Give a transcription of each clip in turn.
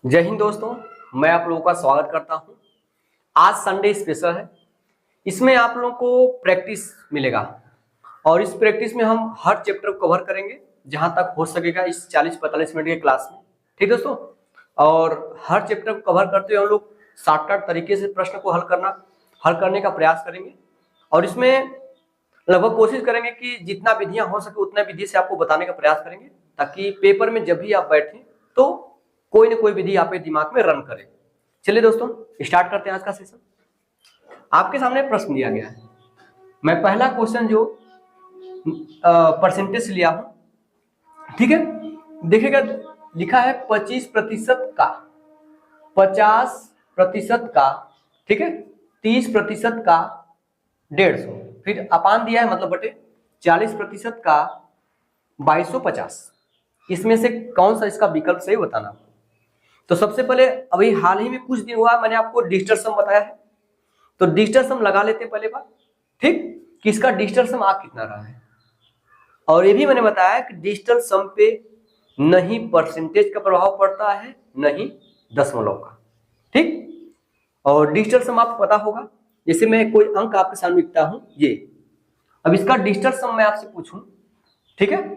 जय हिंद दोस्तों, मैं आप लोगों का स्वागत करता हूं। आज संडे स्पेशल है। इसमें आप लोगों को प्रैक्टिस मिलेगा और इस प्रैक्टिस में हम हर चैप्टर को कवर करेंगे जहां तक हो सकेगा इस 40-45 मिनट के क्लास में। ठीक दोस्तों, और हर चैप्टर को कवर करते हुए हम लोग शॉर्टकट तरीके से प्रश्न को हल करने का प्रयास करेंगे और इसमें लगभग कोशिश करेंगे कि जितना विधियां हो सके उतना विधि से आपको बताने का प्रयास करेंगे ताकि पेपर में जब भी आप बैठें तो कोई ना कोई विधि आपके दिमाग में रन करे। चलिए दोस्तों, स्टार्ट करते हैं आज का सेशन। आपके सामने प्रश्न दिया गया है। मैं पहला क्वेश्चन जो परसेंटेज लिया हूं, ठीक है, देखिएगा लिखा है 25% का, 50% का, ठीक है, 30% का 150, फिर अपान दिया है मतलब बटे 40% का 2250। इसमें से कौन सा इसका विकल्प सही बताना। तो सबसे पहले अभी हाल ही में कुछ दिन हुआ मैंने आपको डिजिटल सम बताया है, तो डिजिटल सम लगा लेते हैं पहले बार, ठीक, कि इसका डिजिटल सम आ कितना रहा है। और ये भी मैंने बताया कि डिजिटल सम पे नहीं परसेंटेज का प्रभाव पड़ता है, नहीं दशमलव का, ठीक। और डिजिटल सम आपको पता होगा, जैसे मैं कोई अंक आपके सामने लिखता हूं ये, अब इसका डिजिटल सम मैं आपसे पूछूं, ठीक है,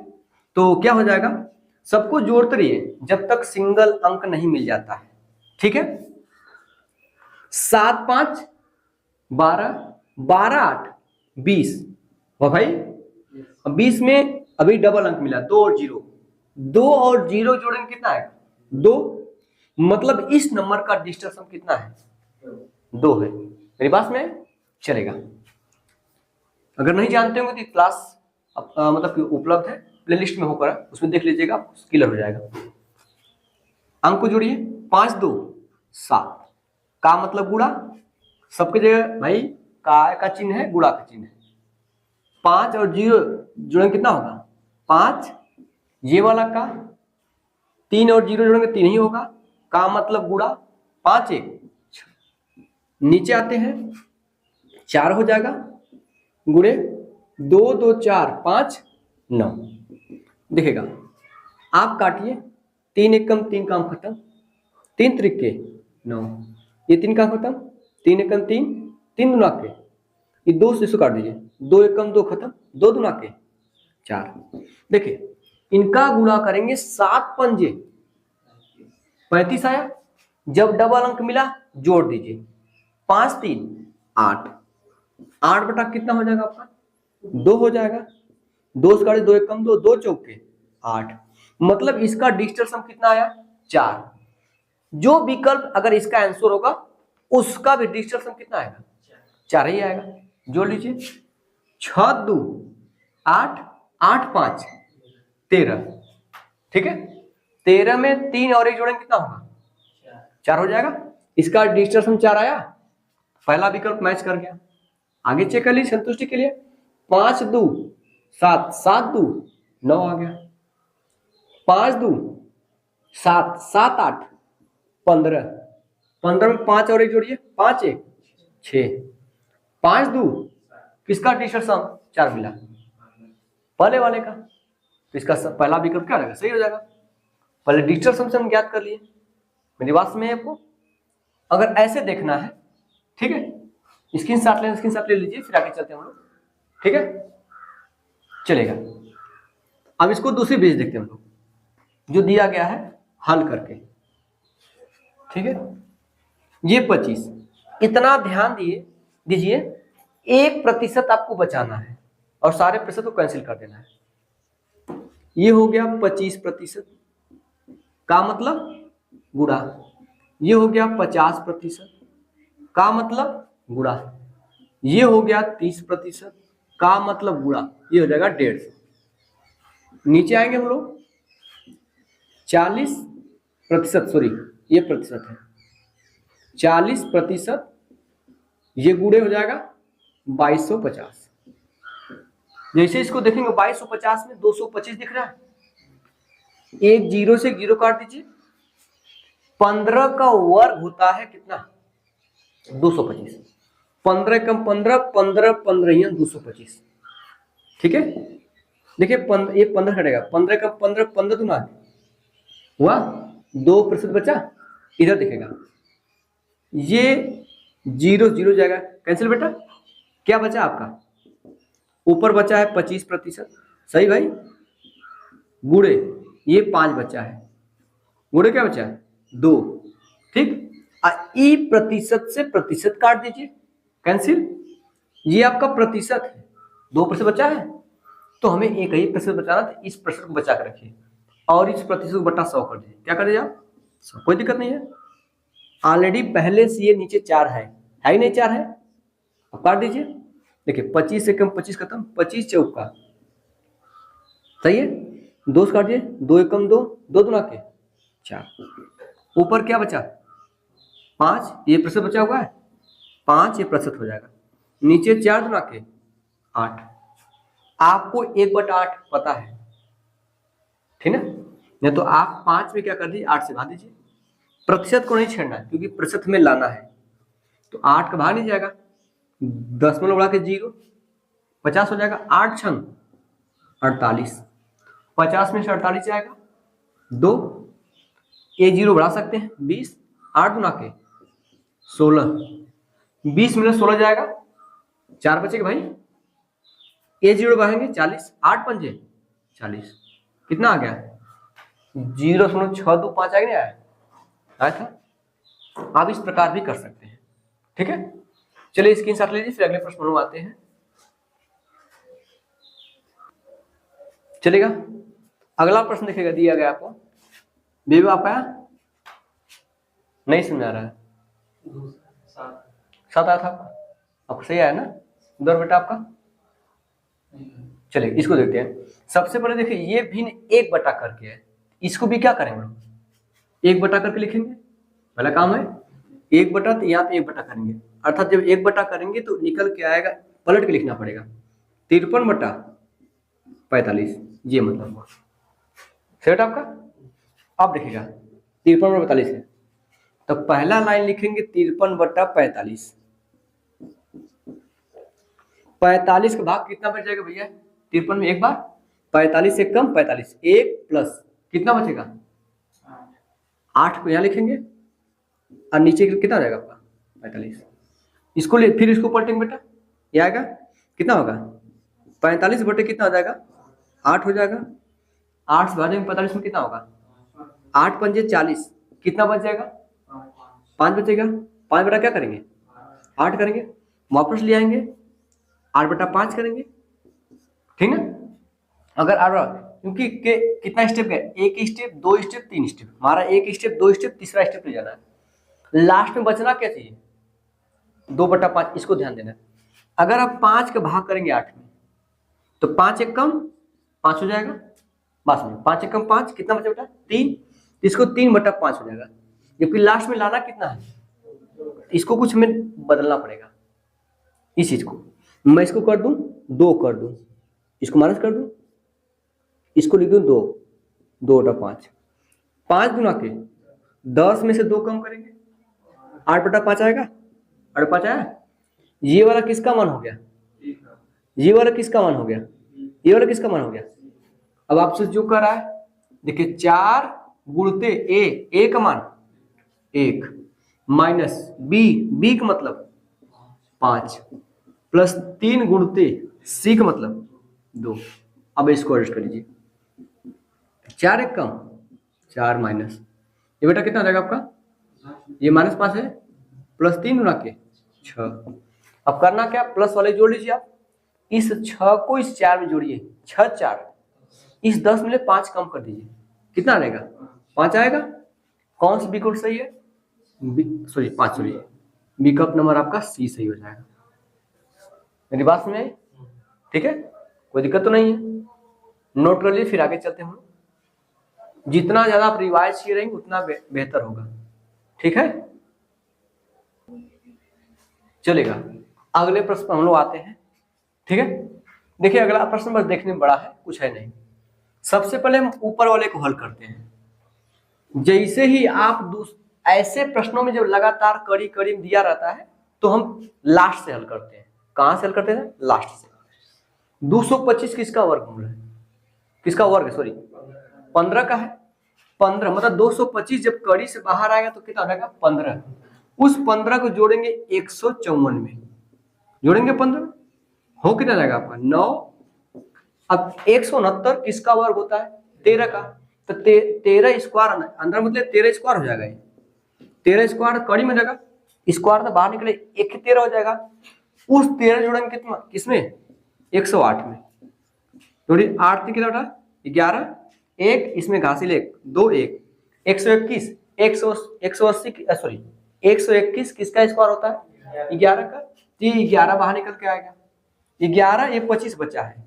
तो क्या हो जाएगा, सबको जोड़ते रहिए जब तक सिंगल अंक नहीं मिल जाता है, ठीक है। 7 5 12, 12 8 20, वाह भाई, 20 में अभी डबल अंक मिला, 2 और 0, 2 और 0 जोड़ेंगे कितना है, 2, मतलब इस नंबर का डिजिटल सम कितना है, 2 है। मेरी बात में चलेगा। अगर नहीं जानते होंगे तो क्लास मतलब कि उपलब्ध है, प्लेलिस्ट में होकर उसमें देख लीजिएगा, क्लियर हो जाएगा। अंक को जोड़िए, 5 2 7, का मतलब गुणा, सबके जगह भाई का चिन्ह है, गुणा का चिन्ह है। 5 और 0 जोड़ेंगे कितना होगा, 5, ये वाला का, 3 और 0 जोड़ेंगे 3 ही होगा, का मतलब गुणा, 5 1, नीचे आते हैं 4 हो जाएगा, गुणे 2 2 4 5 9। देखिएगा आप काटिए, 3 एकम 3 काम खत्म, 3 त्रिके 9, ये 3 काम खत्म, 3 एकम 3, 3 दुना के, ये 2 से इसको काट दीजिए, 2 एकम 2 खत्म, 2 दुना के 4। देखिए इनका गुणा करेंगे 7 पंजे 35 आया, जब डबल अंक मिला जोड़ दीजिए, 5 3 8, 8 बटा कितना हो जाएगा आपका, 2 हो जाएगा, 2 से काटे 2 एकम 2, 2 चौके 8, मतलब इसका डिजिटल सम कितना आया, 4। जो विकल्प अगर इसका आंसर होगा उसका भी डिजिटल सम कितना आएगा, 4 ही आएगा। जोड़ लीजिए, 6 2 8, 8 5 13, ठीक है, 13 में 3 और 1 जोड़ेंगे कितना होगा, 4 हो जाएगा। इसका डिजिटल सम 4 आया, पहला विकल्प मैच कर गया। आगे चेक कर लीजिए संतुष्टि के लिए, 5 2 7, 7 2 9 आ गया, 5 2 7, 7 8 15, 15 में 5 और 1 जोड़िए, 5 1 6, 5 2, किसका डिजिटल सम 4 मिला, पहले वाले का, तो इसका पहला विकल्प क्या रहेगा, सही हो जाएगा। पहले डिजिटल सम से हम ज्ञात कर लिए। मेरी बात में आपको अगर ऐसे देखना है, ठीक है, स्क्रीनशॉट ले लीजिए, फिर आगे चलते हैं हम लोग, ठीक है, चलेगा। अब इसको दूसरी पेज देखते हैं हम लोग, जो दिया गया है हल करके, ठीक है। ये 25, इतना ध्यान दीजिए 1% आपको बचाना है और सारे प्रतिशत को कैंसिल कर देना है। ये हो गया 25% का मतलब गुणा, ये हो गया 50% का मतलब गुणा, ये हो गया 30% का मतलब गुणा, ये हो जाएगा 150। नीचे आएंगे हम लोग 40%, सॉरी ये प्रतिशत है, 40%, ये गुणे हो जाएगा 2250। जैसे इसको देखेंगे 2250 में 225 दिख रहा है, एक 0 से 0 काट दीजिए, 15 का वर्ग होता है कितना, 225, 15 कम 15, 15 15 225, ठीक है। देखिए ये 15 कटेगा, 15 कम 15, 15 दूना हुआ, 2% बचा, इधर दिखेगा, ये 0 0 जाएगा, कैंसिल बेटा। क्या बचा आपका, ऊपर बचा है 25%, सही भाई, गुड़े ये 5 बचा है, गुड़े क्या बचा है 2, ठीक। ई प्रतिशत से प्रतिशत काट दीजिए, कैंसिल। ये आपका प्रतिशत है, 2% बचा है, तो हमें एक ही प्रतिशत बचाना था, इस प्रतिशत को बचा कर रखिए और इस प्रतिशत को बटा 100 कर दीजिए। क्या कर दीजिए आप, कोई दिक्कत नहीं है, ऑलरेडी पहले से ये नीचे 4 है ही नहीं, 4 है, अब काट दीजिए। देखिए 25 से कम 25 खत्म, 25 चौका, सही है, 2 से काट दिए, 2 एक कम 2, 2 दूना के 4, ऊपर क्या बचा 5, ये प्रतिशत बचा हुआ है 5, ये प्रतिशत हो जाएगा, नीचे 4 दूना के 8। आपको 1/8 पता है, ठीक है, नहीं तो आप 5 में क्या कर दीजिए 8 से भाग दीजिए, प्रतिशत को नहीं छेड़ना है क्योंकि प्रतिशत में लाना है, तो 8 का भाग नहीं जाएगा, 10 बढ़ा के 0, 50 हो जाएगा, 8 छंग 48, 50 में से 48 जाएगा 2, ये 0 बढ़ा सकते हैं 20, 8 गुना के 16, 20 में 16 जाएगा, 4 बचेगा भाई, ये 0 बढ़ाएंगे 40, 8 पंजे 40, कितना आ गया 0.625 आया, नहीं आया था। आप इस प्रकार भी कर सकते हैं, ठीक है। चलिए स्क्रीनशॉट लीजिए, फिर अगले प्रश्न में आते हैं। चलेगा, अगला प्रश्न देखिएगा, दिया गया आपको, बेबी आप आया नहीं समझ आ रहा है, 7 आया था आपको सही आया ना, दर बेटा आपका। चलिए इसको देखते हैं। सबसे पहले देखिए ये भिन्न 1 बटा करके है, इसको भी क्या करेंगे 1 बटा करके लिखेंगे, पहला काम है 1 बटा, तो यहाँ पे 1 बटा करेंगे, अर्थात जब 1 बटा करेंगे तो निकल के आएगा, पलट के लिखना पड़ेगा 53/45, ये मतलब हुआ सेट आपका। अब देखिएगा 53/45 है, तो पहला लाइन लिखेंगे 53/45, 45 का भाग कितना बच जाएगा भैया, 53 में 1 बार, 45 से कम 45, 1 प्लस कितना बचेगा 8 को यहाँ लिखेंगे और नीचे कितना जाएगा आपका 45, इसको फिर इसको पलटेंगे बेटा, ये आएगा कितना होगा 45 बटे कितना हो जाएगा 8 हो जाएगा, 8 से भागेंगे 45 में कितना होगा 8 पंजे 40, कितना बच जाएगा 5 बचेगा, 5 बटा क्या करेंगे 8 करेंगे, वापस ले आएंगे 8/5 करेंगे, ठीक है। अगर क्योंकि कितना स्टेप है, 1 स्टेप 2 स्टेप 3 स्टेप, हमारा 1 स्टेप 2 स्टेप तीसरा स्टेप ले जाना है, लास्ट में बचना क्या चाहिए 2/5, इसको ध्यान देना है। अगर आप 5 का भाग करेंगे 8 में तो 5 एक कम 5 हो जाएगा, बस में 5 एक कम 5, कितना बचा बेटा 3, इसको 3/5 हो जाएगा, जबकि लास्ट में लाना कितना है, इसको कुछ में बदलना पड़ेगा, इस चीज को मैं इसको कर दूं 2 कर दूं, इसको माइनस कर दूं, इसको लिख दूं 2/5, 5 गुना के 10 में से 2 कम करेंगे 8/5 आएगा, 8/5 आया, ये वाला किसका मान हो गया, ये वाला किसका मान हो गया, ये वाला किसका मान हो गया। अब आपसे जो कर रहा है देखिए 4 गुणते ए का मान 1 माइनस बी का मतलब 5 प्लस 3 गुणते सी का मतलब 2। अब इसको एडजस्ट कर लीजिए, 4 एक कम 4 माइनस, ये बेटा कितना आ जाएगा आपका, ये -5 है, प्लस 3 गुना के 6। अब करना क्या, प्लस वाले जोड़ लीजिए आप, इस 6 को इस 4 में जोड़िए, 6 4, इस 10 में 5 कम कर दीजिए, कितना आएगा 5 आएगा। कौन सा बी कोड सही है, सॉरी 5 सॉरी, बी का नंबर आपका सी सही हो जाएगा। मेरी बात समझ आई, ठीक है, कोई दिक्कत तो नहीं है, नोट कर लीजिए, फिर आगे चलते हैं। जितना ज्यादा आप रिवाइज किए रहेंगे उतना बेहतर होगा, ठीक है। चलेगा, अगले प्रश्न पर हम लोग आते हैं, ठीक है। देखिए अगला प्रश्न बस देखने में बड़ा है, कुछ है नहीं। सबसे पहले हम ऊपर वाले को हल करते हैं। जैसे ही आप ऐसे प्रश्नों में जब लगातार कड़ी कड़ी दिया रहता है तो हम लास्ट से हल करते हैं। कहां से हल करते हैं, लास्ट से। 225 किसका वर्गमूल है, किसका वर्ग है, सॉरी 15 का है, 15, मतलब 225 जब कड़ी से बाहर आएगा तो कितना हो जाएगा 15। उस 15 को जोड़ेंगे 154 में, जोड़ेंगे 15, हो कितना जाएगा आपका 9। अब 169 किसका वर्ग होता है 13 का, तो 13 स्क्वायर अंदर मतलब 13 स्क्वायर हो जाएगा, 13 स्क्वायर कड़ी में जाएगा, स्क्वायर तो बाहर निकले 1 13 हो जाएगा। उस 13 जोड़ेंगे कितना किसमें 108 में, थोड़ी 8 कितना उठा 11, 1 इसमें घासिल 1 2 1 121 180 सॉरी 121 किसका स्क्वायर होता है 11 का, तो 11 बाहर निकल के आएगा 11, ये 25 बचा है,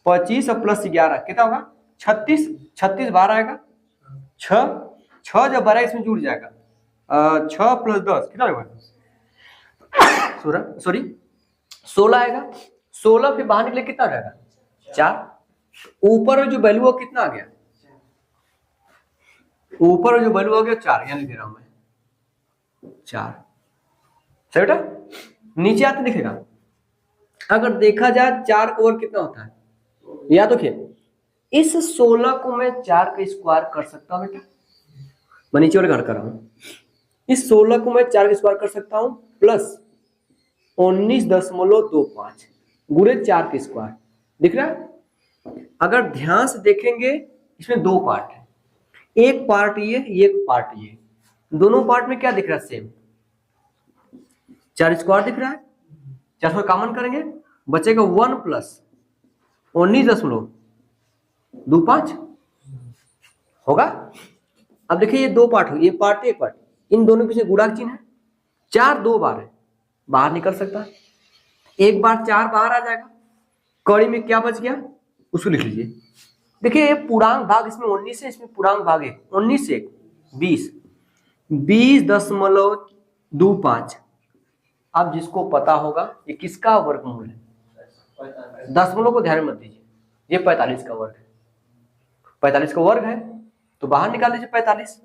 25 और प्लस 11 कितना होगा 36, 36 बाहर आएगा 6 जब बारह इसमें जुड़ जाएगा 6 प्लस 10 कितना होगा सॉरी 16 आएगा, 16 फिर बाहर निकले कितना रहेगा 4, ऊपर जो वैल्यू कितना आ गया, ऊपर जो वैल्यू आ गया 4, यानी दे रहा हूं मैं 4, सही बेटा। नीचे आते दिखेगा, अगर देखा जाए 4 का वर्ग कितना होता है, या तो देखिए इस 16 को मैं 4 का स्क्वायर कर सकता हूं बेटा, मैं नीचे वाले कर रहा हूं, इस 16 को मैं 4 का स्क्वायर कर सकता हूं प्लस 19.25 गुणे 4 का स्क्वायर, दिख रहा है। अगर ध्यान से देखेंगे इसमें दो पार्ट है, एक पार्ट ये, एक पार्ट ये, दोनों पार्ट में क्या दिख रहा है सेम, 4 स्क्वायर दिख रहा है, 4 को कॉमन करेंगे बचेगा 1 प्लस 19.25 होगा। अब देखिए ये दो पार्ट हो, ये पार्ट एक पार्ट, इन दोनों के पीछे गुणा चिन्ह है, 4 दो बार है, बाहर निकल सकता है, एक बार 4 बाहर आ जाएगा, कड़ी में क्या बच गया उसको लिख लीजिए। देखिए ये पूर्णांक भाग इसमें 19 है, इसमें पूर्णांक भाग है 19 से 20, 20.25। अब जिसको पता होगा ये किसका वर्गमूल है, दशमलव को ध्यान में मत दीजिए, ये 45 का वर्ग है, 45 का वर्ग है तो बाहर निकाल लीजिए 45,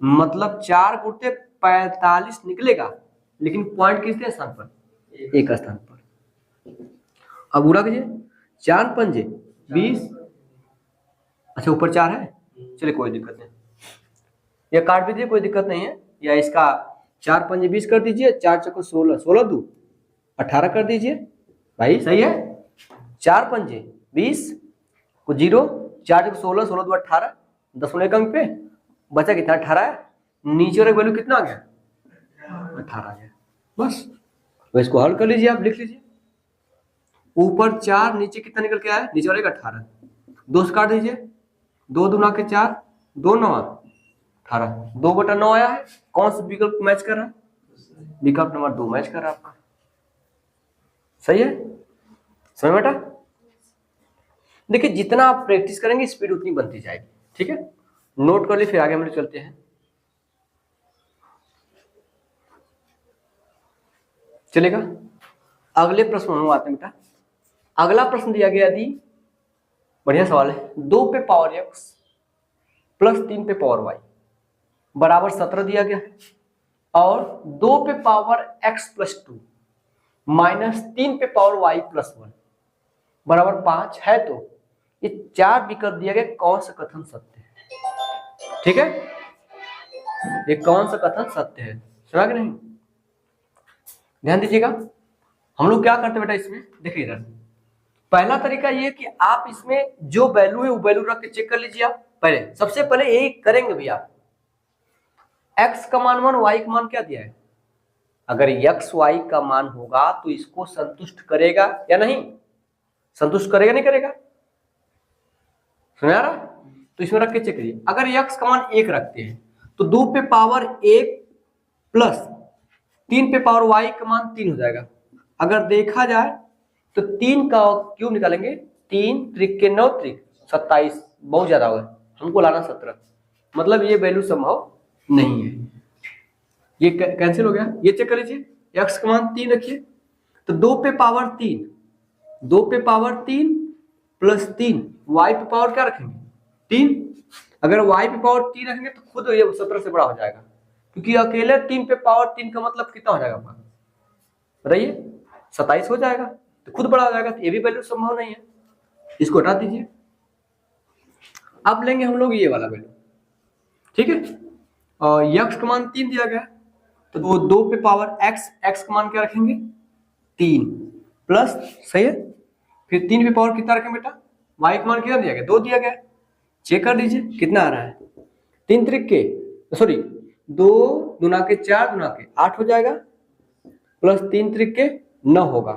मतलब 4 गुणते 45 निकलेगा, लेकिन पॉइंट किसके स्थान पर, एक स्थान पर। अब गुणा कीजिए 4 पंजे 20, अच्छा ऊपर 4 है, चलिए कोई दिक्कत नहीं, ये काट दीजिए कोई दिक्कत नहीं है, या इसका 4 पंजे 20 कर दीजिए, 4 चौको 16, 16 2 18 कर दीजिए भाई, सही है। 4 पंजे 20 को 0, 4 चौको 16, 16 2 18, दशमलव अंक पे बचा कितना 18 है, नीचे वाला वैल्यू कितना आ गया 18 आ गया, बस तो इसको हल कर लीजिए, आप लिख लीजिए ऊपर 4 नीचे कितना निकल के आया, नीचे वाले का 18, 2 से काट दीजिए, 2 दूना के 4, 2 9 18, 2/9 आया है, कौन सा विकल्प मैच कर रहा है, विकल्प नंबर 2 मैच कर रहा है आपका, सही है, समझ बेटा। देखिए जितना आप प्रैक्टिस करेंगे स्पीड उतनी बनती जाएगी, ठीक है, नोट कर ली, फिर आगे हम लोग चलते हैं, चलेगा। अगले प्रश्न हम आते हैं बेटा, अगला प्रश्न दिया गया यदि, बढ़िया सवाल है, 2 पे पावर x प्लस 3 पे पावर y बराबर 17 दिया गया है, और 2 पे पावर x प्लस 2 माइनस 3 पे पावर y प्लस 1 बराबर 5 है, तो ये 4 विकल्प दिया गया, कौन सा कथन सत्य है, ठीक है, ये कौन सा कथन सत्य है, सुना कि नहीं, ध्यान दीजिएगा। हम लोग क्या करते बेटा इसमें, देखिए इधर पहला तरीका ये कि आप इसमें जो वैल्यू है वो वैल्यू रख के चेक कर लीजिए, आप पहले सबसे पहले यही करेंगे भैया, x का मान 1, y का मान क्या दिया है, अगर x y का मान होगा तो इसको संतुष्ट करेगा या नहीं, संतुष्ट करेगा नहीं करेगा, समझ आ रहा, तो इसमें रख के चेक करिए। अगर x का मान 1 रखते हैं तो 2 पे पावर 1 प्लस 3 पे पावर y का मान 3 हो जाएगा, अगर देखा जाए तो 3 का क्यूब निकालेंगे, 3 त्रिक के 9 त्रिक 27, बहुत ज्यादा हुआ, हमको लाना 17, मतलब ये वैल्यू संभव नहीं है, ये कैंसिल हो गया। ये चेक कर लीजिए, x का मान 3 रखिए, तो 2 पे पावर 3, 2 पे पावर 3 प्लस 3, y पे पावर क्या रखेंगे 3, अगर y पे पावर 3 रखेंगे तो खुद ये 17 से बड़ा हो जाएगा, क्योंकि अकेले 3 पे पावर 3 का मतलब कितना हो जाएगा आपका, बताइए 27 हो जाएगा, तो खुद बड़ा हो जाएगा, तो ये भी वैल्यू संभव नहीं है, इसको हटा दीजिए। अब लेंगे हम लोग ये वाला वैल्यू, ठीक है। और यक्स का मान 3 दिया गया, तो वो 2 पे पावर एक्स, एक्स का मान क्या रखेंगे 3 प्लस, सही है। फिर 3 पे पावर कितना रखें बेटा, वाई का मान कितना दिया गया 2 दिया गया, चेक कर लीजिए कितना आ रहा है। 3 त्रिक के सॉरी 2 दुना के 4 दुना के 8 हो जाएगा, प्लस 3 त्रिक के 9 होगा,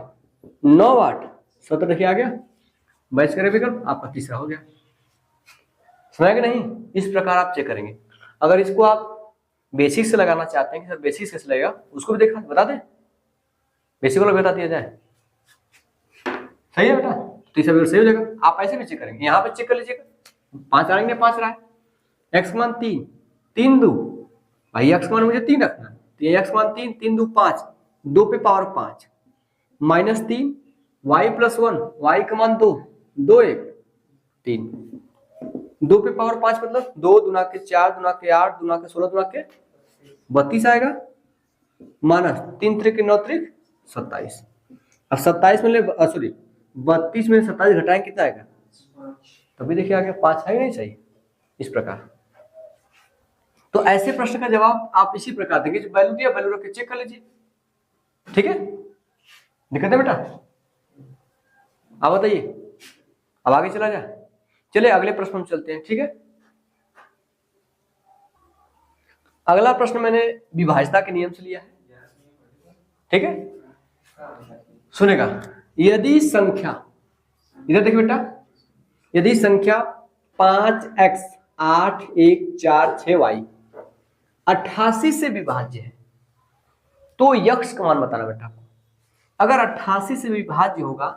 9 8 17 देखिए आ गया। 22 का विकल्प आपका तीसरा हो गया। समझ गए नहीं? इस प्रकार आप चेक करेंगे। अगर इसको आप बेसिक से लगाना चाहते हैं कि सर बेसिक कैसे लगेगा, उसको भी देखा बता दें, बेसिक वाला बता दिया जाए, सही है बेटा, तीसरा विकल्प सही हो जाएगा। आप ऐसे भी चेक करेंगे, यहाँ पे चेक कर लीजिएगा, 5 आएंगे 5 रहा है, एक्स मान 3 3 2 भाई एक्स मान मुझे 3 रखना है, तो ये एक्स मान 3 3 2 5, 2 पे power 5 minus 3 y plus 1, y का मान 2 2 1 3, 2 पे पावर 5 मतलब 2 दुना के 4 दुना के 8 दुना के 16 दुना के 32 आएगा, माइनस 3 त्रिक 9 त्रिक 27। अब 27 में सॉरी 32 में 27 घटाएं कितना आएगा, तभी देखिए आगे 5 है नहीं, सही। इस प्रकार तो ऐसे प्रश्न का जवाब आप इसी प्रकार देंगे, जो वैल्यू दिया वैल्यू रख के चेक कर लीजिए, ठीक है। दिक्कत है बेटा? आप बताइए, अब आगे चला जाए, चलिए अगले प्रश्न में चलते हैं, ठीक है। अगला प्रश्न मैंने विभाज्यता के नियम से लिया है, ठीक है। सुनेगा, यदि संख्या, इधर देखिए बेटा, यदि संख्या 5x 8 1 4 6 y 88 से विभाज्य है तो यक्ष का मान बताना बेटा। अगर 88 से विभाज्य होगा,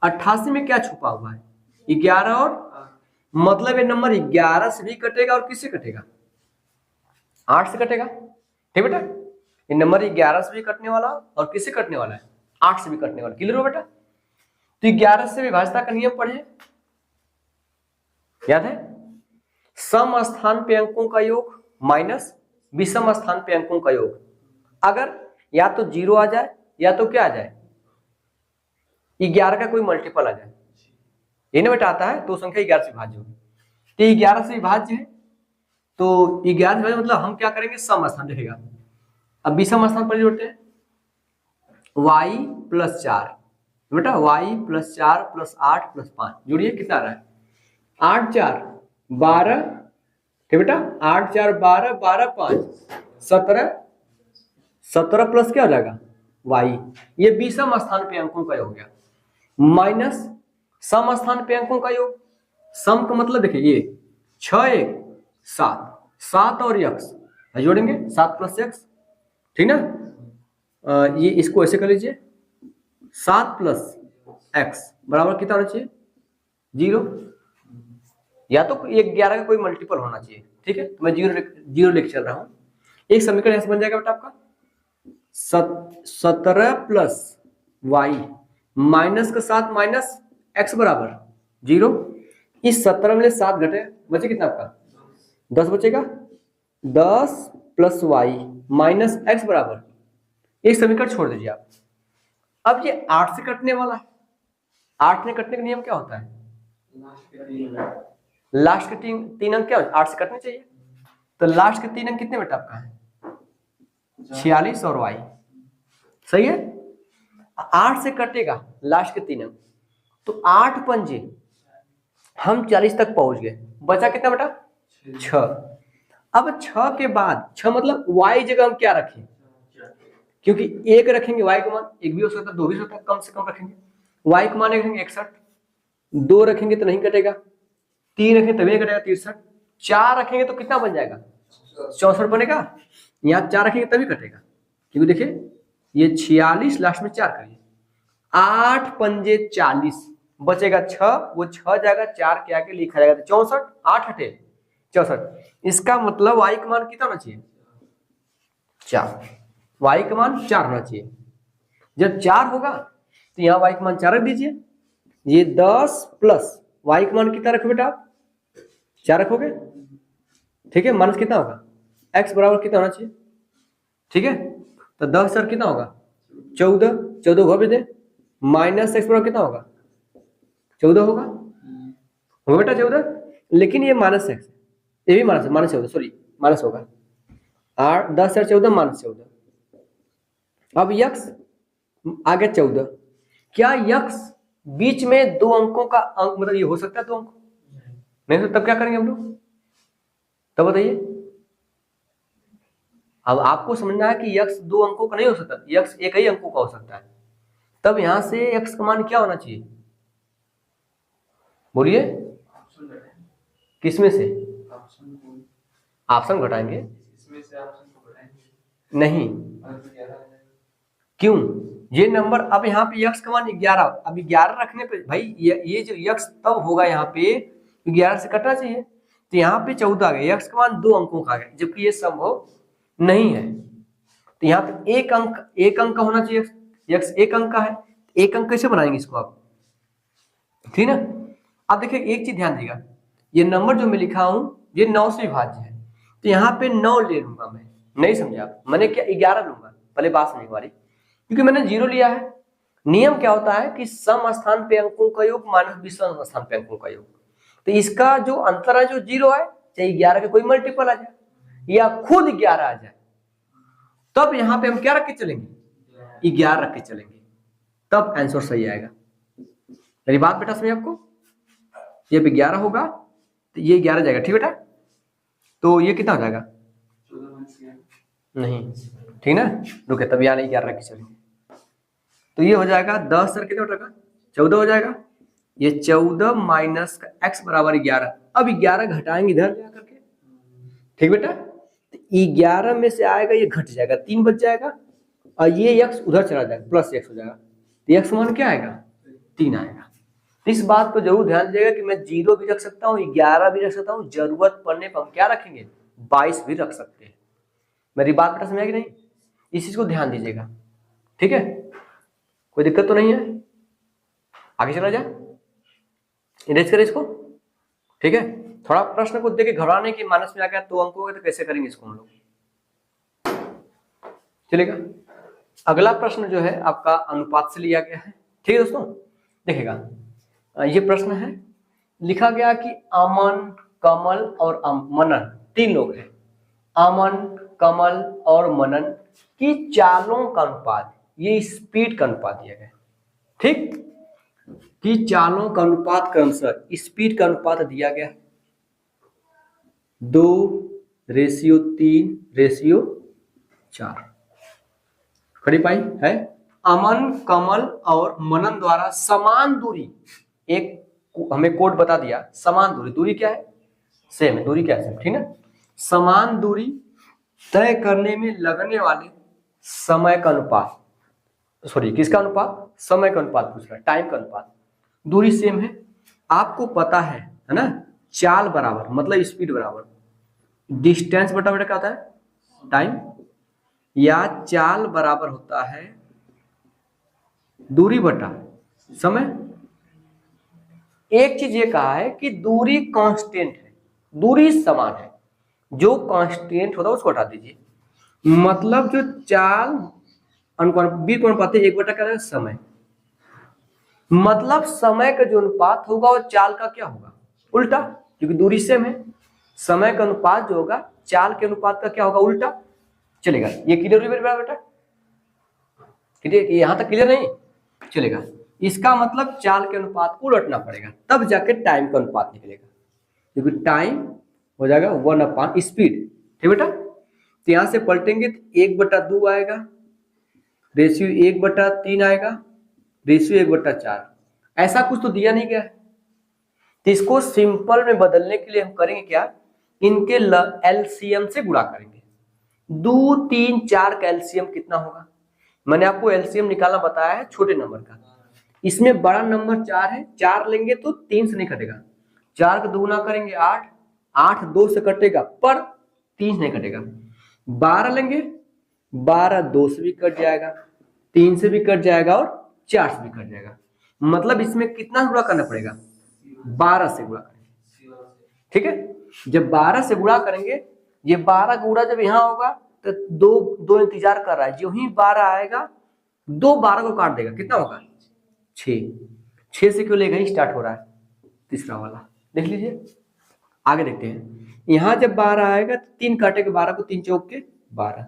88 में क्या छुपा हुआ है 11, और मतलब ये नंबर 11 से भी कटेगा और किससे कटेगा 8 से कटेगा, ठीक बेटा। ये नंबर 11 से भी कटने वाला और किससे कटने वाला है 8 से भी कटने वाला, क्लियर हो बेटा। तो 11 से विभाज्यता का नियम पढ़े, याद है, सम स्थान पे अंकों का योग माइनस विषम स्थान पे अंकों का योग, अगर या तो 0 आ जाए या तो क्या आ जाए 11 का कोई मल्टीपल आ जाए, ये ना बेटा आता है, तो संख्या 11 से विभाज्य होगी। तो 11 से विभाज्य है, तो 11 से विभाज्य मतलब हम क्या करेंगे सम स्थान देखेगा। अब विषम स्थान पर जोड़ते हैं, y प्लस 4 बेटा, y प्लस 4 प्लस 8 प्लस 5 जोड़िए कितना आ रहा है 8 4 12, ठीक बेटा, 8 4 12 12 5 17, 17 प्लस क्या हो जाएगा y, ये विषम स्थान पे अंकों का योग हो गया, माइनस सम स्थान पे अंकों का योग, सम का मतलब देखिए ये 6 1 7 7 और x जोड़ेंगे 7 प्लस x, ठीक ना। ये इसको ऐसे कर लीजिए, 7 प्लस x बराबर कितना होना चाहिए 0, या तो 11 का कोई मल्टीपल होना चाहिए, ठीक है। तो मैं 0 लेके चल रहा हूं, एक समीकरण ऐसे बन जाएगा बेटा आपका 17 प्लस y माइनस का 7 माइनस x बराबर 0। इस 17 में 7 घटे, बचे कितना आपका 10 बचेगा, 10 प्लस y माइनस x बराबर, एक समीकरण छोड़ दीजिए आप। अब ये 8 से कटने वाला है, 8 में कटने का नियम क्या होता है लास्ट के 3 अंक क्या 8 से कटने चाहिए, तो लास्ट के 3 अंक कितने बेटा आपका है 46 और y, सही है। 8 से कटेगा लास्ट के 3 अंक, तो 8 पंजे हम 40 तक पहुंच गए, बचा कितना बेटा 6। अब 6 के बाद 6 मतलब y जगह हम क्या रखें, क्योंकि 1 रखेंगे y का मान 1 भी हो सकता है 2 भी हो सकता है, कम से कम रखेंगे, y का मान रखेंगे 61, 2 रखेंगे तो नहीं कटेगा, 3 रखेंगे तभी नहीं कटेगा 63, 4 रखेंगे तो कितना बन जाएगा 64 बनेगा, यहाँ 4 रखेंगे तभी कटेगा, क्योंकि देखिए ये 46 लास्ट में 4 करिए, 8 पंजे 40 बचेगा 6, वो 6 जाएगा 4 के आगे लिखा जाएगा 64, 8 हटे 64, इसका मतलब y का मान कितना होना चाहिए 4, y का मान 4 होना चाहिए। जब 4 होगा तो यहाँ y का मान 4 रख दीजिए, ये 10 प्लस y का मान कितना रखो बेटा आप 4 रखोगे, ठीक है, माइनस कितना होगा x बराबर कितना होना चाहिए, ठीक है। तो 10 सर कितना होगा 14, 14 घर भेज दे, माइनस x बराबर कितना होगा 14 होगा बेटा 14, लेकिन ये माइनस x, ये भी -14, सॉरी माइनस होगा, 8 10 और 14 -14। अब यक्स आगे 14, क्या यक्स बीच में दो अंकों का अंक मतलब ये हो सकता है दो अंक? नहीं तो तब क्या करेंगे हम लोग, तब बताइए। अब आपको समझना है कि यक्स दो अंकों का नहीं हो सकता, यक्स एक ही अंकों का हो सकता है। तब यहां से यक्स का मान क्या होना चाहिए, बोलिए किसमें से? ऑप्शन घटाएंगे नहीं, क्यों? ये नंबर अब यहाँ पे यक्स का मान 11, अब 11 रखने पे भाई ये जो यक्स तब होगा यहाँ पे 11 से कटना चाहिए, तो यहाँ पे 14 आ गया, यक्स का मान 2 अंकों का आ गया, जबकि ये संभव नहीं है। तो यहाँ पे एक अंक का होना चाहिए, यक्स एक अंक का है, एक अंक कैसे बनाएंगे इसको आप, ठीक ना? अब देखिए एक चीज ध्यान दीजिएगा, ये नंबर जो मैं लिखा हूं ये 9 से विभाज्य है, तो यहाँ पे 9 ले लूंगा मैं, नहीं समझे आप, मैंने क्या 11 लूंगा, पहले बात समझ हमारी, क्योंकि मैंने 0 लिया है। नियम क्या होता है कि सम स्थान पे अंकों का योग माइनस विषम स्थान पे अंकों का योग, तो इसका जो अंतर है जो 0 है, चाहे 11 के कोई मल्टीपल आ जाए या खुद 11 आ जाए, तब यहाँ पे हम क्या रख के चलेंगे, 11 रख के चलेंगे, तब आंसर सही आएगा। मेरी बात बेटा समझे आपको, ये भी 11 होगा तो ये 11 जाएगा, ठीक बेटा? तो ये कितना हो जाएगा, नहीं ठीक ना, रुके तब यहाँ 11 रख के चलेंगे, तो ये हो जाएगा 10 सर कितना टका 14 हो जाएगा, ये 14 माइनस का x बराबर 11, अब 11 घटाएंगे इधर जा करके, ठीक बेटा? तो 11 में से आएगा ये घट जाएगा, 3 बच जाएगा, और ये x उधर चला जाएगा, प्लस x हो जाएगा, तो x मान क्या आएगा, 3 आएगा। इस बात को जरूर ध्यान दीजिएगा कि मैं 0 भी रख सकता हूँ, 11 भी रख सकता हूँ, जरूरत पड़ने पर हम क्या रखेंगे, 22 भी रख सकते हैं। मेरी बात बेटा समझ आई कि नहीं, इस चीज को ध्यान दीजिएगा, ठीक है? कोई दिक्कत तो नहीं है, आगे चला जाए, इरेज करें इसको, ठीक है? थोड़ा प्रश्न को देखे घबराने की, मानस में आ गया 2 अंक हो गए तो कैसे करेंगे इसको हम लोग, चलेगा? अगला प्रश्न जो है आपका अनुपात से लिया गया है, ठीक है दोस्तों? देखिएगा ये प्रश्न है, लिखा गया कि अमन, कमल और मनन 3 लोग हैं, अमन, कमल और मनन की चालों का अनुपात, ये स्पीड का अनुपात दिया गया, ठीक? कि चालों का अनुपात के अनुसार स्पीड का अनुपात दिया गया 2:3:4, खड़ी पाई है। अमन, कमल और मनन द्वारा समान दूरी, एक हमें कोड बता दिया, समान दूरी, दूरी क्या है, सेम है, दूरी क्या है, ठीक ना? समान दूरी तय करने में लगने वाले समय का अनुपात, सॉरी किसका अनुपात, समय का अनुपात पूछ रहा है, टाइम का अनुपात, दूरी सेम है, आपको पता है ना? चाल बराबर मतलब स्पीड बराबर डिस्टेंस बटा बटा क्या होता है, टाइम, या चाल बराबर होता है दूरी बटा समय। एक चीज ये कहा है कि दूरी कांस्टेंट है, दूरी समान है, जो कांस्टेंट होता है उसको हटा दीजिए, मतलब जो चाल बीच में अनुपात 1 बटा क्या है समय, मतलब समय का जो अनुपात होगा वो चाल का क्या होगा, उल्टा, क्योंकि दूरी सेम है, समय का अनुपात जो होगा चाल के अनुपात का क्या होगा, उल्टा। चलेगा, ये क्लियर हुई बेटा, क्लियर? यहां तक क्लियर नहीं चलेगा, इसका मतलब चाल के अनुपात को उलटना पड़ेगा, तब जाके टाइम का अनुपात निकलेगा, क्योंकि टाइम हो जाएगा 1/स्पीड, ठीक बेटा? तो यहां से पलटेंगे तो 1/2 आएगा, रेशियो 1/3 आएगा, रेशियो 1/4, ऐसा कुछ तो दिया नहीं गया है, तो इसको सिंपल में बदलने के लिए हम करेंगे क्या, इनके एलसीएम से गुणा करेंगे, 2 3 4 का एलसीएम कितना होगा, मैंने आपको एलसीएम निकालना बताया है छोटे नंबर का, इसमें बड़ा नंबर 4 है, 4 लेंगे तो 3 से नहीं कटेगा, 4 का दुगुना करेंगे 8, 8 2 से कटेगा पर 3 से नहीं कटेगा, 12 लेंगे, 12 2 से भी कट जाएगा, 3 से भी कट जाएगा और 4 से भी कट जाएगा, मतलब इसमें कितना गुणा करना पड़ेगा, 12 से गुणा करेंगे, ठीक है? जब 12 से गुणा करेंगे, ये 12 गुणा जब यहाँ होगा तो 2 इंतजार कर रहा है, जो ही 12 आएगा 2 12 को काट देगा, कितना होगा 6 से क्यों लेगा, ही स्टार्ट हो रहा है तीसरा वाला, देख लीजिए आगे देखते हैं, यहाँ जब 12 आएगा तो 3 काटेगा 12 को, 3 चौक के 12।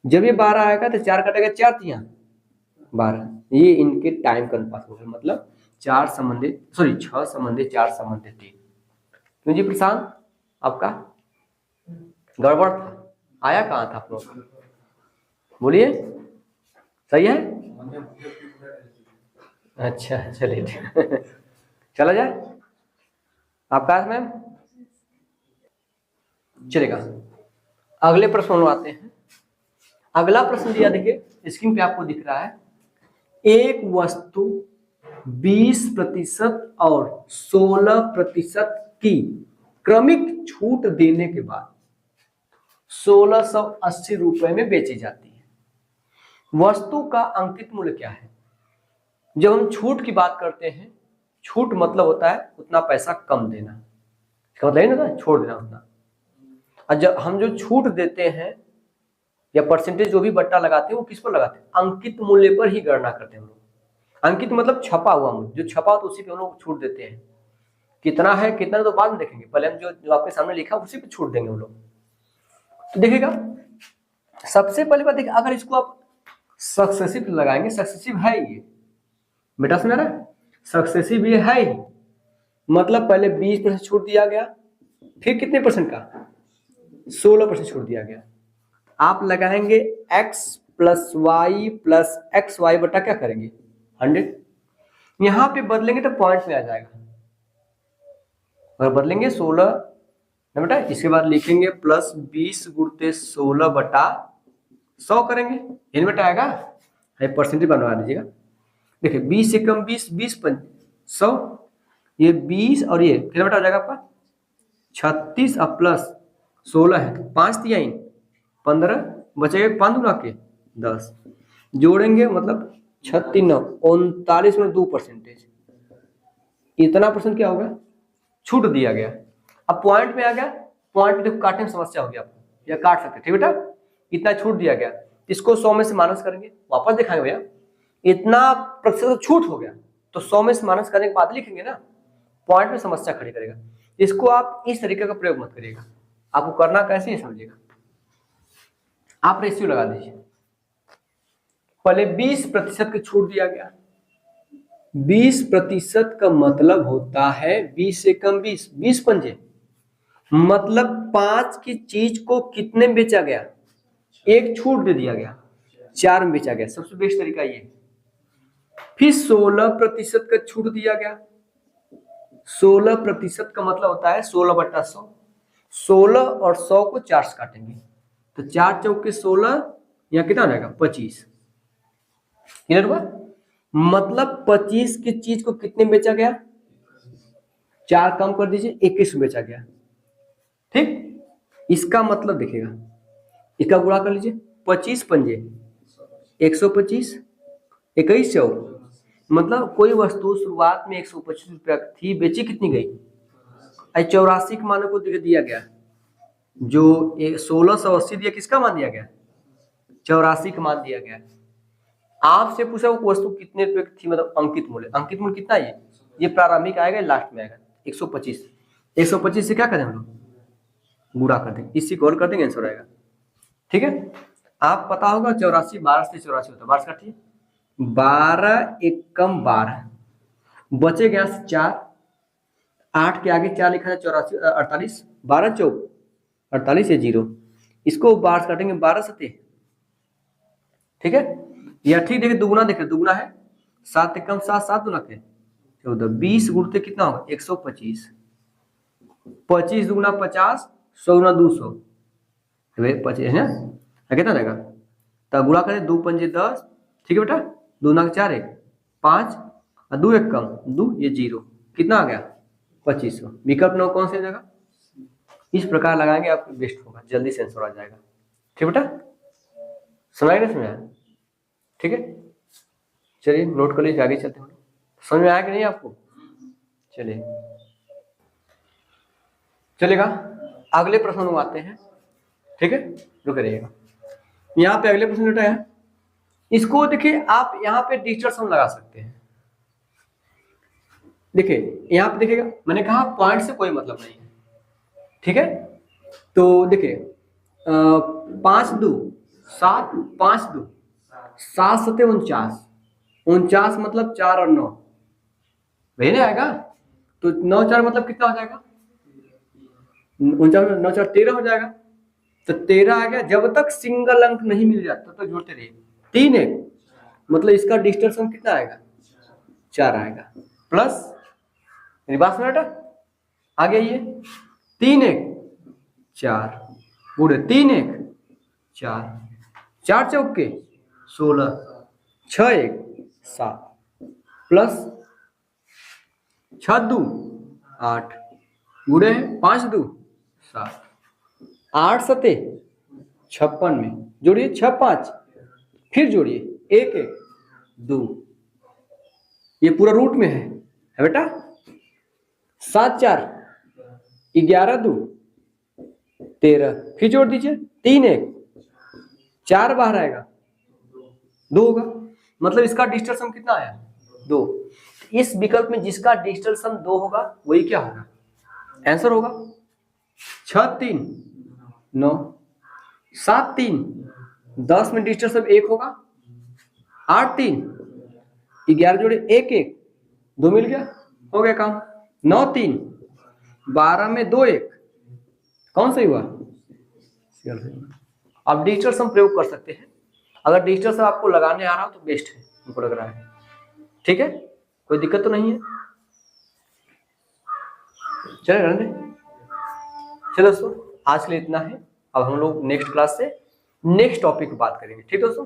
जब ये 12 आएगा तो 4 काटेगा 4 तिया 12। ये इनके टाइम का अनुपात होगा, मतलब 4 संबंधित 6 संबंधित 4 संबंधित 3। क्यों जी प्रशांत, आपका गड़बड़ था, आया कहाँ था आप लोग, बोलिए सही है? अच्छा चलिए चला जाए आपका मैम, चलेगा। अगले प्रश्न में आते हैं। अगला प्रश्न दिया, देखिए स्क्रीन पे आपको दिख रहा है, एक वस्तु 20% और 16% की क्रमिक छूट देने के बाद 1680 रुपए में बेची जाती है। वस्तु का अंकित मूल्य क्या है? जब हम छूट की बात करते हैं, छूट मतलब होता है उतना पैसा कम देना, इसका मतलब ये ना छोड़ देना उतना। और जब हम जो छूट देते हैं या परसेंटेज जो भी बट्टा लगाते हैं वो किस पर लगाते हैं? अंकित मूल्य पर ही गणना करते हैं हम लोग। अंकित मतलब छपा हुआ मूल्य, जो छपा तो उसी पे हम लोग छूट देते हैं। कितना है कितना तो बाद में देखेंगे, पहले हम जो आपके सामने लिखा उसी पे छूट देंगे हम लोग। तो देखिएगा, सबसे पहले बात देखिए, अगर इसको आप सक्सेसिव लगाएंगे, सक्सेसिव है ये बेटा, सुना रहा है, सक्सेसिव ये है ही, मतलब पहले 20% छूट दिया गया, फिर कितने परसेंट का? 16% छूट दिया गया। आप लगाएंगे x plus y plus x y बटा क्या करेंगे? 100। यहां पे बदलेंगे तो पॉइंट में आ जाएगा, अगर बदलेंगे 16 ना बेटा, इसके बाद लिखेंगे प्लस 20 गुणते 16 बटा 100 करेंगे, इनमें बेटा आएगा, परसेंटेज बनवा दीजिएगा। देखिए 20 से कम 20, 20 5 100, ये 20 और ये कितना बेटा हो जाएगा आपका? 36 और प्लस 16 है, 5 तिया 15 बचेगा, 5 दूना के 10 जोड़ेंगे, मतलब 36 9 39 में 2%, इतना परसेंट क्या होगा? छूट दिया गया। अब पॉइंट में आ गया, पॉइंट में देखो काटने में समस्या होगी आपको, या काट सकते, ठीक बेटा, इतना छूट दिया गया, इसको 100 में से माइनस करेंगे, वापस दिखाएंगे भैया, इतना प्रतिशत छूट हो गया तो 100 में से माइनस करने के बाद लिखेंगे ना, पॉइंट में समस्या खड़ी करेगा। इसको आप इस तरीके का प्रयोग मत करिएगा, आपको करना कैसे है समझिएगा। आप रेशियो लगा दीजिए, पहले 20% की छूट दिया गया, 20% का मतलब होता है 20 से कम 20, 20 पंजे, मतलब 5 की चीज को कितने में बेचा गया? एक छूट दे दिया गया, 4 में बेचा गया, सबसे बेस्ट तरीका ये। फिर 16% का छूट दिया गया, 16% का मतलब होता है 16 बटा 100, 16 और 100 को 4 से काटेंगे तो 4 चौक के 16, यहाँ कितना जाएगा? 25। क्लियर हुआ? मतलब 25 की चीज को कितने में बेचा गया? 4 कम कर दीजिए, 21 में बेचा गया, ठीक। इसका मतलब देखिएगा, इसका गुणा कर लीजिए, 25 पंजे 125, 21 चौक, मतलब कोई वस्तु शुरुआत में 125 रुपया थी, बेची कितनी गई? 84 के मान को दिया गया, जो 1680 दिया, किसका मान दिया गया? 84 का मान दिया गया। आपसे पूछा वो वस्तु कितने रुपए की थी, मतलब अंकित मूल्य, अंकित मूल्य कितना है? ये प्रारंभिक आएगा, लास्ट में आएगा 125। 125 से क्या करें हम लोग? गुणा कर देंगे, इसी को कर देंगे, आंसर आएगा, ठीक है। आप पता होगा 84, 12 से 84 होता है, 12 काटिए, 12 एकम 12, बचे गया 4, 8 के आगे 4 लिखा है, 84 48, 12 चौक 48 है 0, इसको 12 से काटेंगे, 12 सते, ठीक है। या ठीक देखिए, दुगुना देखिए, दुगुना है 7 एकम 7, 7 दूना के 14, 20 गुणते कितना होगा? 125, 25 दुगुना 50, 100 गुना 200, 25 है ना, कितना रहेगा? तब गुणा करें, 2 पंजे 10, ठीक है बेटा, 2 ना 4 1 5 और 2 1 कम 2, ये 0, कितना आ गया? 2500। विकल्प 9 कौन सी जगह? इस प्रकार लगाएंगे आपको बेस्ट होगा, जल्दी से आंसर आ जाएगा, ठीक बेटा, समझ गए? समझ आया, ठीक है। चलिए नोट कर लीजिए, आगे चलते हैं। समझ में आया कि नहीं आपको? चलिए चलेगा, अगले प्रश्न में आते हैं, ठीक है, रुक रहिएगा। यहाँ पे अगले प्रश्न बेटा है, इसको देखिए, आप यहाँ पे डिजिटल सम लगा सकते हैं। देखिए यहाँ पे देखिएगा, मैंने कहा पॉइंट से कोई मतलब नहीं है, ठीक है, तो देखिए 5 2 7, 5 2 7 7 49, 49 मतलब 4 और 9 वही नहीं आएगा। तो 9 4 मतलब कितना हो जाएगा, 49 9 4 13 हो जाएगा। तो 13 आ गया। जब तक सिंगल अंक नहीं मिल जाता तब तक जोड़ते रहिए। 3 1 मतलब इसका डिजिटल सम कितना आएगा, 4 आएगा। प्लस मेरी बात सुना बेटा, आ गया ये 3 1 4 पूरे 3 1 4, 4 चौके 16, 6 1 7 प्लस 6 2 8 गुणे 5 2 7, 8 7 56 में जोड़िए 6 5 फिर जोड़िए 1 1 2, ये पूरा रूट में है बेटा। 7 4 11 2 13 फिर जोड़ दीजिए 3 1 4 बाहर आएगा 2 होगा, मतलब इसका डिजिटल सम कितना आया 2। इस विकल्प में जिसका डिजिटल सम 2 होगा वही क्या होगा, आंसर होगा। 6 3 9 7 3 10 में डिजिटल सम 1 होगा। 8 3 11 जोड़े 1 1 2 मिल गया, हो गया काम। 9 3 12 में 2 1 कौन सही हुआ, आप डिजिटल सम प्रयोग कर सकते हैं। अगर डिजिटल सम आपको लगाने आ रहा हो तो बेस्ट है, हमको लग रहा है। ठीक है, कोई दिक्कत तो नहीं है, चले रहने। चलो दोस्तों आज के लिए इतना है। अब हम लोग नेक्स्ट क्लास से नेक्स्ट टॉपिक पर बात करेंगे। ठीक दोस्तों।